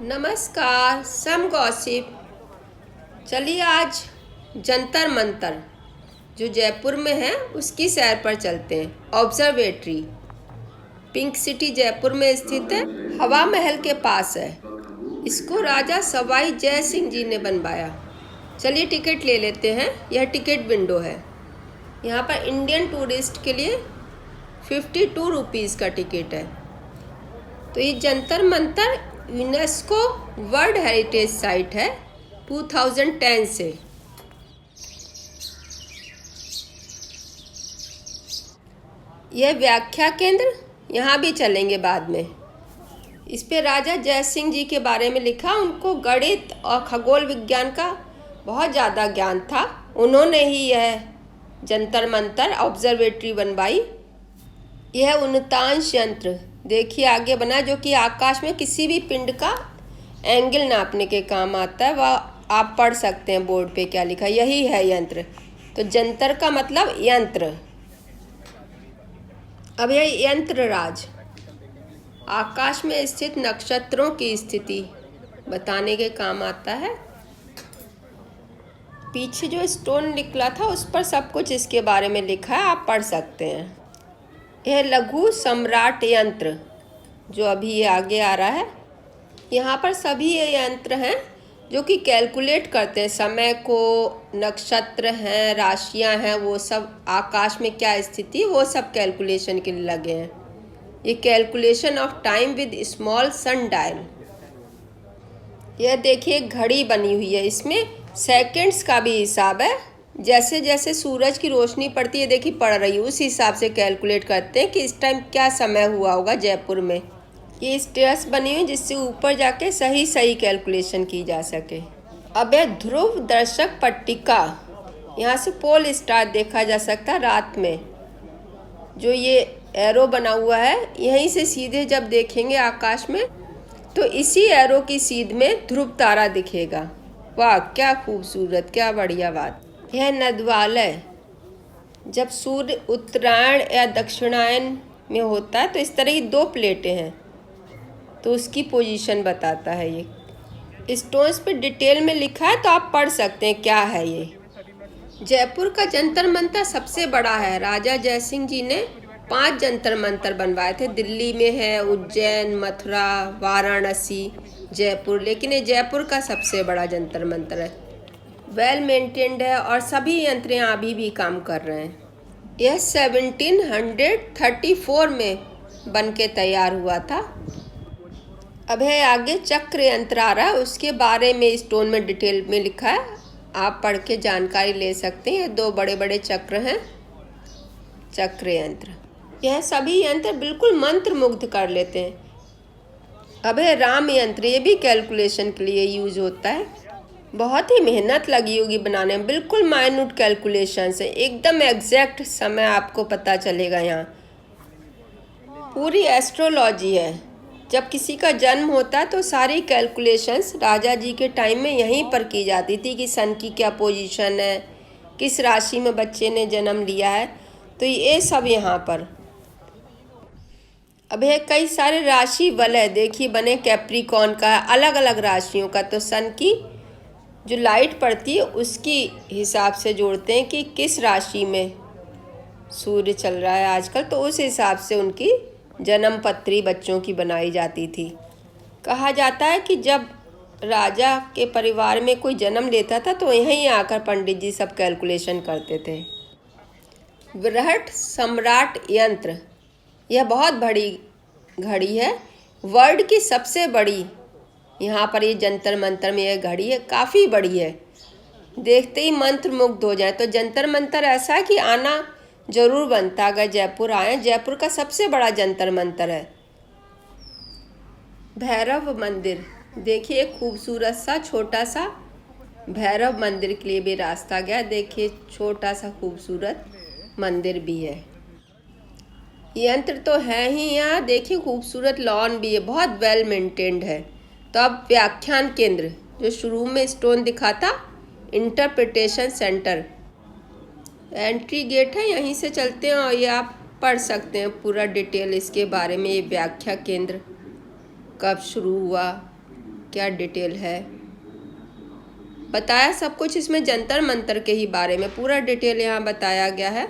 नमस्कार। सम गॉसिप। चलिए आज जंतर मंतर जो जयपुर में है उसकी सैर पर चलते हैं। ऑब्जर्वेटरी पिंक सिटी जयपुर में स्थित है, हवा महल के पास है। इसको राजा सवाई जय सिंह जी ने बनवाया। चलिए टिकट ले लेते हैं। यह टिकट विंडो है। यहाँ पर इंडियन टूरिस्ट के लिए 52 रुपीज़ का टिकट है। तो ये Jantar Mantar UNESCO world heritage site है 2010 से। यह व्याख्या केंद्र, यहाँ भी चलेंगे बाद में। इस पे राजा जय सिंह जी के बारे में लिखा। उनको गणित और खगोल विज्ञान का बहुत ज़्यादा ज्ञान था। उन्होंने ही यह जंतर मंतर ऑब्जर्वेटरी बनवाई। यह उन्नतांश यंत्र देखिए आगे बना, जो कि आकाश में किसी भी पिंड का एंगल नापने के काम आता है। वह आप पढ़ सकते हैं बोर्ड पे क्या लिखा, यही है यंत्र। तो जंतर का मतलब यंत्र। अब यह यंत्र राज आकाश में स्थित नक्षत्रों की स्थिति बताने के काम आता है। पीछे जो स्टोन निकला था उस पर सब कुछ इसके बारे में लिखा है, आप पढ़ सकते हैं। यह लघु सम्राट यंत्र जो अभी ये आगे आ रहा है, यहाँ पर सभी ये यंत्र हैं जो कि कैलकुलेट करते हैं समय को। नक्षत्र हैं, राशियाँ हैं, वो सब आकाश में क्या स्थिति, वो सब कैलकुलेशन के लिए लगे हैं। ये calculation of time with small sundial. यह देखिए घड़ी बनी हुई है, इसमें सेकंड्स का भी हिसाब है। जैसे जैसे सूरज की रोशनी पड़ती है, देखिए पड़ रही है, उस हिसाब से कैलकुलेट करते हैं कि इस टाइम क्या समय हुआ होगा जयपुर में। ये स्टेयर्स बनी हुई जिससे ऊपर जाके सही कैलकुलेशन की जा सके। अब यह ध्रुव दर्शक पट्टिका, यहाँ से पोल स्टार देखा जा सकता है रात में। जो ये एरो बना हुआ है, यहीं से सीधे जब देखेंगे आकाश में तो इसी एरो की सीध में ध्रुव तारा दिखेगा। वाह क्या खूबसूरत, क्या बढ़िया बात। यह नदवालय, जब सूर्य उत्तरायण या दक्षिणायन में होता है तो इस तरह की दो प्लेटें हैं, तो उसकी पोजीशन बताता है। ये स्टोन्स पे डिटेल में लिखा है, तो आप पढ़ सकते हैं क्या है ये। जयपुर का जंतर मंतर सबसे बड़ा है। राजा जय सिंह जी ने 5 जंतर मंतर बनवाए थे। दिल्ली में है, उज्जैन, मथुरा, वाराणसी, जयपुर, लेकिन ये जयपुर का सबसे बड़ा जंतर मंतर है। वेल मेंटेन्ड है और सभी यंत्र अभी भी काम कर रहे हैं। यह 1734 में बन के तैयार हुआ था। अब है आगे चक्र यंत्र आ रहा है, उसके बारे में स्टोन में डिटेल में लिखा है, आप पढ़ के जानकारी ले सकते हैं। ये 2 बड़े बड़े चक्र हैं, चक्र यंत्र। यह सभी यंत्र बिल्कुल मंत्र मुग्ध कर लेते हैं। अब है राम यंत्र, ये भी कैलकुलेशन के लिए यूज होता है। बहुत ही मेहनत लगी होगी बनाने में, बिल्कुल माइन्यूट कैलकुलेशन से एकदम एग्जैक्ट समय आपको पता चलेगा। यहाँ पूरी एस्ट्रोलॉजी है। जब किसी का जन्म होता है तो सारी कैलकुलेशंस राजा जी के टाइम में यहीं पर की जाती थी कि सन की क्या पोजीशन है, किस राशि में बच्चे ने जन्म लिया है, तो ये सब यहाँ पर। अब है कई सारे राशि वलय देखिए बने कैप्रिकॉर्न का, अलग अलग राशियों का। तो सन की जो लाइट पड़ती है उसकी हिसाब से जोड़ते हैं कि किस राशि में सूर्य चल रहा है आजकल, तो उस हिसाब से उनकी जन्म पत्री बच्चों की बनाई जाती थी। कहा जाता है कि जब राजा के परिवार में कोई जन्म लेता था तो यहीं आकर पंडित जी सब कैलकुलेशन करते थे। विराट सम्राट यंत्र, यह बहुत बड़ी घड़ी है, वर्ल्ड की सबसे बड़ी। यहाँ पर ये जंतर मंतर में यह घड़ी है, काफ़ी बड़ी है, देखते ही मंत्र मुग्ध हो जाए। तो जंतर मंतर ऐसा है कि आना जरूर बनता, अगर जयपुर आए। जयपुर का सबसे बड़ा जंतर मंतर है। भैरव मंदिर देखिए, खूबसूरत सा छोटा सा भैरव मंदिर के लिए भी रास्ता गया। देखिए छोटा सा खूबसूरत मंदिर भी है। यंत्र तो है ही यहाँ, देखिए खूबसूरत लॉन भी है, बहुत वेल मेंटेन्ड है। तो अब व्याख्यान केंद्र जो शुरू में स्टोन दिखा था, इंटरप्रिटेशन सेंटर, एंट्री गेट है, यहीं से चलते हैं और ये आप पढ़ सकते हैं पूरा डिटेल इसके बारे में। ये व्याख्या केंद्र कब शुरू हुआ, क्या डिटेल है, बताया सब कुछ। इसमें जंतर मंतर के ही बारे में पूरा डिटेल यहाँ बताया गया है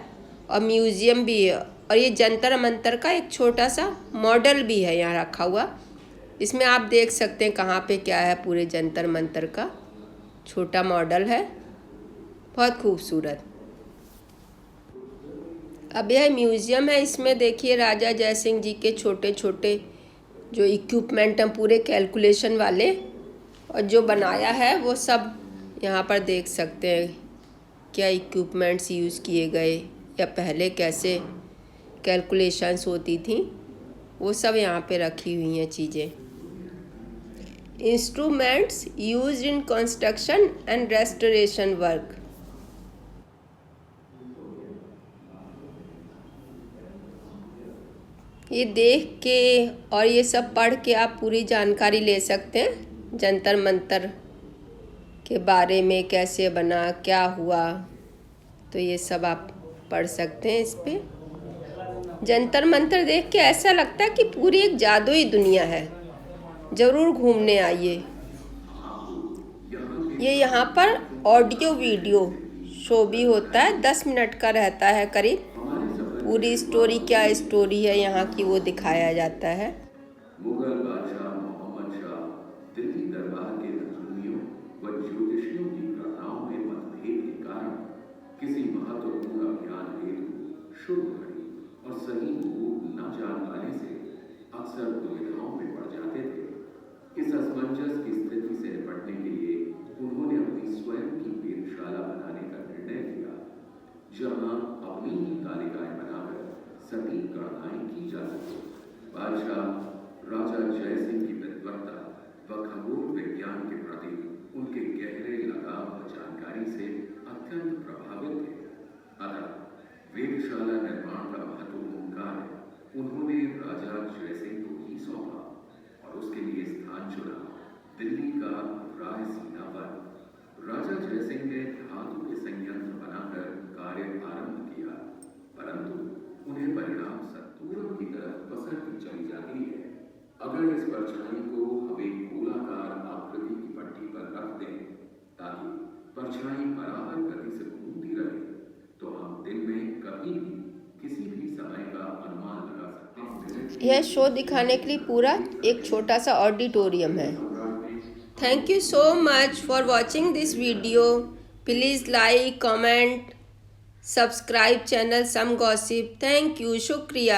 और म्यूज़ियम भी है। और ये जंतर मंतर का एक छोटा सा मॉडल भी है यहाँ रखा हुआ। इसमें आप देख सकते हैं कहाँ पे क्या है, पूरे जंतर मंतर का छोटा मॉडल है, बहुत खूबसूरत। अब यह म्यूज़ियम है, इसमें देखिए राजा जयसिंह जी के छोटे छोटे जो इक्विपमेंट हैं पूरे कैलकुलेशन वाले, और जो बनाया है वो सब यहाँ पर देख सकते हैं। क्या इक्विपमेंट्स यूज़ किए गए या पहले कैसे कैलकुलेशंस होती थी, वो सब यहाँ पे रखी हुई हैं चीज़ें। Instruments used in construction and restoration work. ये देख के और ये सब पढ़ के आप पूरी जानकारी ले सकते हैं जंतर मंतर के बारे में, कैसे बना, क्या हुआ, तो ये सब आप पढ़ सकते हैं इस पे। जंतर मंतर देख के ऐसा लगता है कि पूरी एक जादुई दुनिया है, ज़रूर घूमने आइए। ये यहाँ पर ऑडियो वीडियो शो भी होता है, 10 मिनट का रहता है करीब। पूरी स्टोरी, क्या स्टोरी है यहाँ की, वो दिखाया जाता है। मुगल बादशाह मोहम्मद शाह दिल्ली दरबार के नजूमियों व ज्योतिषियों की घटनाओं में मतभेद के कारण किसी महत्वपूर्ण अभियान हेतु शुभ घड़ी और सही मुहूर्त न जान पाने से अक्सर दुविधाओं में पड़ जाते थे। इस असमंजस की स्थिति से निपटने के लिए उन्होंने अपनी स्वयं की वेधशाला बनाने का निर्णय लिया, जहां अपनी ही तालिकाएं बनाकर सटीक गणनाएं की जा सके। बादशाह राजा जयसिंह की विद्वत्ता व खगोल विज्ञान के प्रति उनके गहरे लगाव व जानकारी से अत्यंत प्रभावित थे। अतः वेधशाला निर्माण का महत्वपूर्ण कार्य उन्होंने राजा जयसिंह को ही सौंपा और उसके लिए स्थान चुना दिल्ली का रायसीना वन। राजा जयसिंह ने धातु के संयंत्र बनाकर कार्य आरंभ किया, परंतु उन्हें परिणाम संतूर की तरफ बसरती चली जाती है। अगर इस परछाई को हम एक गोलाकार आकृति की पट्टी पर रख दें ताकि परछाई बराबर गति से घूमती रहे, तो हम दिन में कभी भी किसी भी समय का अनुमान लगा सकते हैं। यह शो दिखाने के लिए पूरा एक छोटा सा ऑडिटोरियम है। Thank you so much for watching this video. Please like, comment, subscribe channel some gossip. Thank you, शुक्रिया।